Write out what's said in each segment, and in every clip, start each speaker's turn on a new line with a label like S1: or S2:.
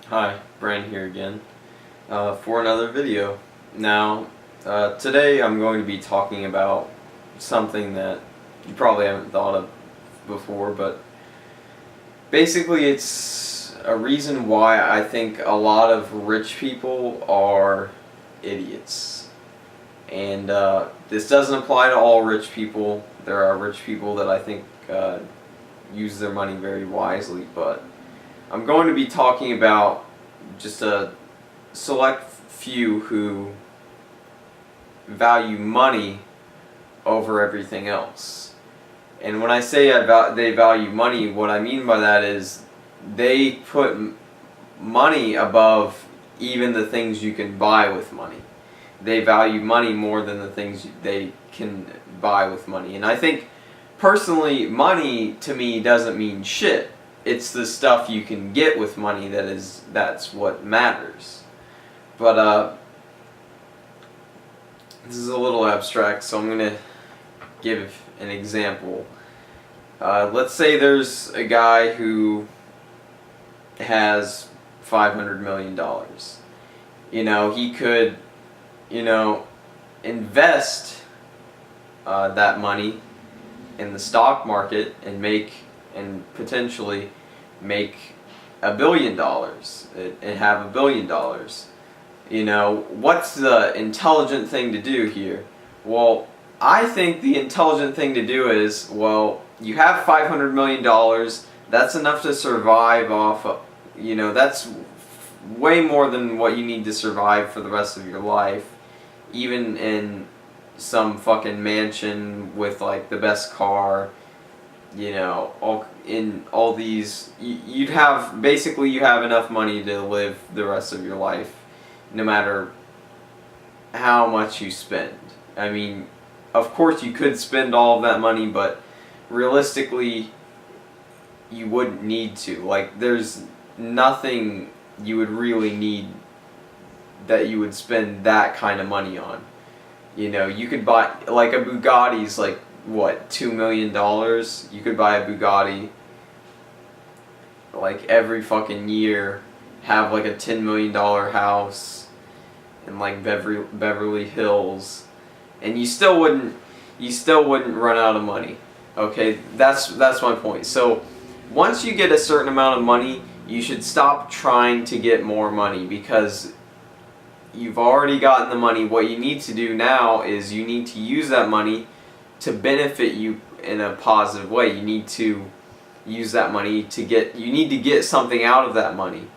S1: Hi, Brian here again for another video. Now, today I'm going to be talking about something that you probably haven't thought of before, but basically it's a reason why I think a lot of rich people are idiots. And this doesn't apply to all rich people. There are rich people that I think use their money very wisely, but I'm going to be talking about just a select few who value money over everything else. And when I say they value money, what I mean by that is they put money above even the things you can buy with money. They value money more than the things they can buy with money. And I think, personally, money to me doesn't mean shit. It's the stuff you can get with money that's what matters. But this is a little abstract, so I'm gonna give an example. Let's say there's a guy who has $500 million. He could, invest that money in the stock market and potentially make $1 billion and have $1 billion. What's the intelligent thing to do here? Well, I think the intelligent thing to do is, well, you have $500 million, that's enough to survive off of, that's way more than what you need to survive for the rest of your life, even in some fucking mansion with like the best car, all these, you have enough money to live the rest of your life, no matter how much you spend. I mean, of course you could spend all of that money, but realistically, you wouldn't need to. Like, there's nothing you would really need that you would spend that kind of money on. You could buy, like, a Bugatti's like, what, $2 million? You could buy a Bugatti like every fucking year, have like a $10 million house in like Beverly Hills, and you still wouldn't run out of money. Okay, that's my point. So once you get a certain amount of money, you should stop trying to get more money, because you've already gotten the money. What you need to do now is you need to use that money to benefit you in a positive way. You need to use that money you need to get something out of that money.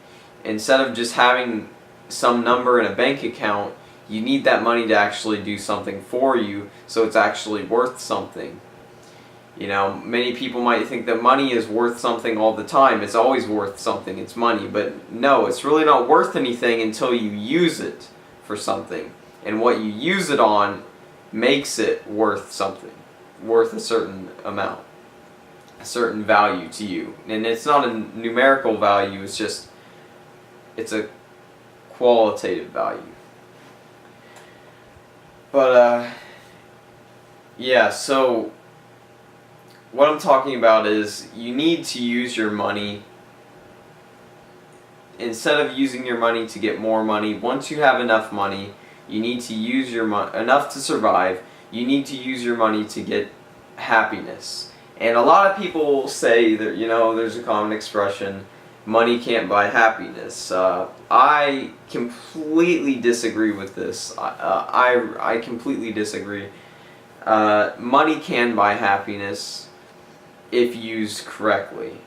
S1: Instead of just having some number in a bank account, you need that money to actually do something for you, so it's actually worth something. Many people might think that money is worth something all the time. It's always worth something. It's money. But no, it's really not worth anything until you use it for something. And what you use it on makes it worth something. Worth a certain amount. A certain value to you. And it's not a numerical value. It's a qualitative value. But, yeah, so what I'm talking about is you need to use your money. Instead of using your money to get more money, once you have enough money, you need to use your money enough to survive. You need to use your money to get happiness. And a lot of people say that, there's a common expression, money can't buy happiness. I completely disagree with this. I completely disagree. Money can buy happiness if used correctly.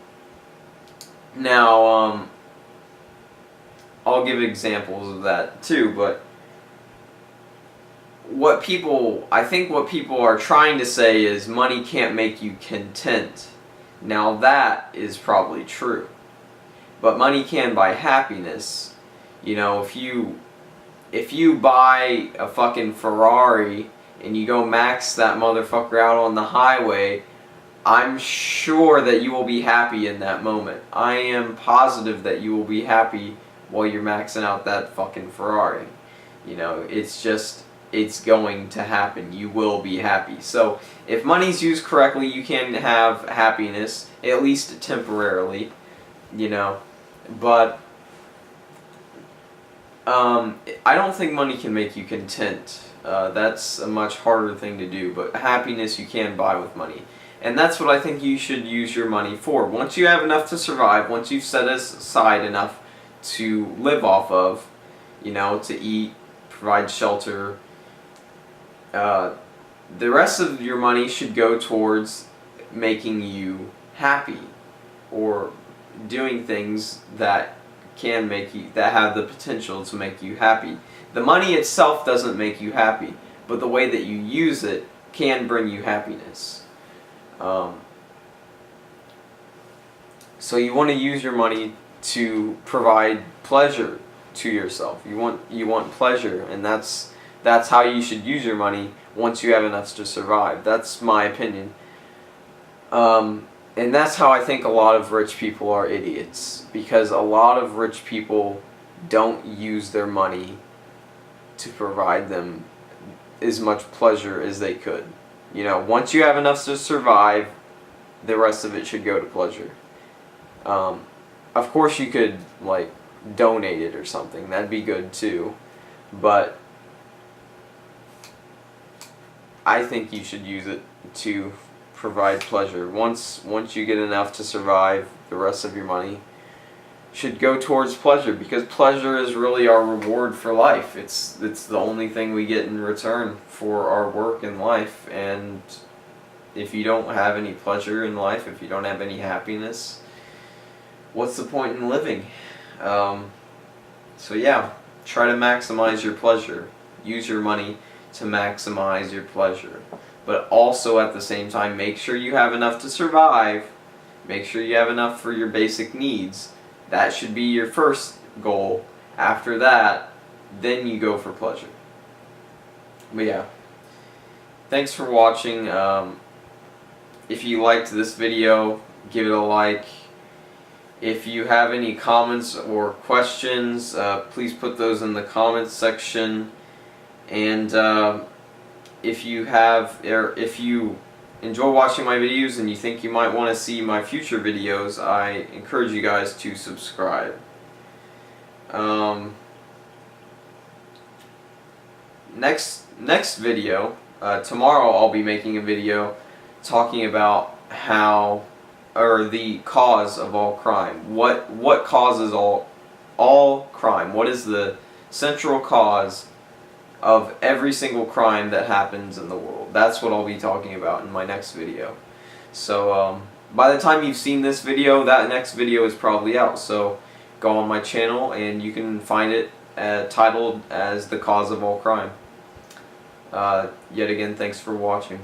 S1: Now, I'll give examples of that too, but I think what people are trying to say is money can't make you content. Now that is probably true. But money can buy happiness. If you buy a fucking Ferrari and you go max that motherfucker out on the highway, I'm sure that you will be happy in that moment. I am positive that you will be happy while you're maxing out that fucking Ferrari. It's going to happen. You will be happy. So if money's used correctly, you can have happiness, at least temporarily, But I don't think money can make you content. That's a much harder thing to do, but happiness you can buy with money. And that's what I think you should use your money for. Once you have enough to survive, once you've set aside enough to live off of, to eat, provide shelter, the rest of your money should go towards making you happy, or doing things that that have the potential to make you happy. The money itself doesn't make you happy, but the way that you use it can bring you happiness. So you want to use your money to provide pleasure to yourself. You want pleasure, and that's how you should use your money once you have enough to survive. That's my opinion. And that's how I think a lot of rich people are idiots, because a lot of rich people don't use their money to provide them as much pleasure as they could. Once you have enough to survive, the rest of it should go to pleasure. Of course you could donate it or something. That'd be good too. But I think you should use it to provide pleasure. Once you get enough to survive, the rest of your money should go towards pleasure, because pleasure is really our reward for life. It's the only thing we get in return for our work in life. And if you don't have any pleasure in life, if you don't have any happiness, what's the point in living? So yeah, try to maximize your pleasure. Use your money to maximize your pleasure. But also at the same time, make sure you have enough to survive. Make sure you have enough for your basic needs. That should be your first goal. After that, then you go for pleasure. But yeah, thanks for watching. If you liked this video, give it a like. If you have any comments or questions, please put those in the comments section. And if you enjoy watching my videos and you think you might want to see my future videos, I encourage you guys to subscribe. Next video, tomorrow I'll be making a video talking about the cause of all crime. What causes all crime? What is the central cause of every single crime that happens in the world? That's what I'll be talking about in my next video. So by the time you've seen this video, that next video is probably out. So go on my channel and you can find it titled as The Cause of All Crime. Yet again, thanks for watching.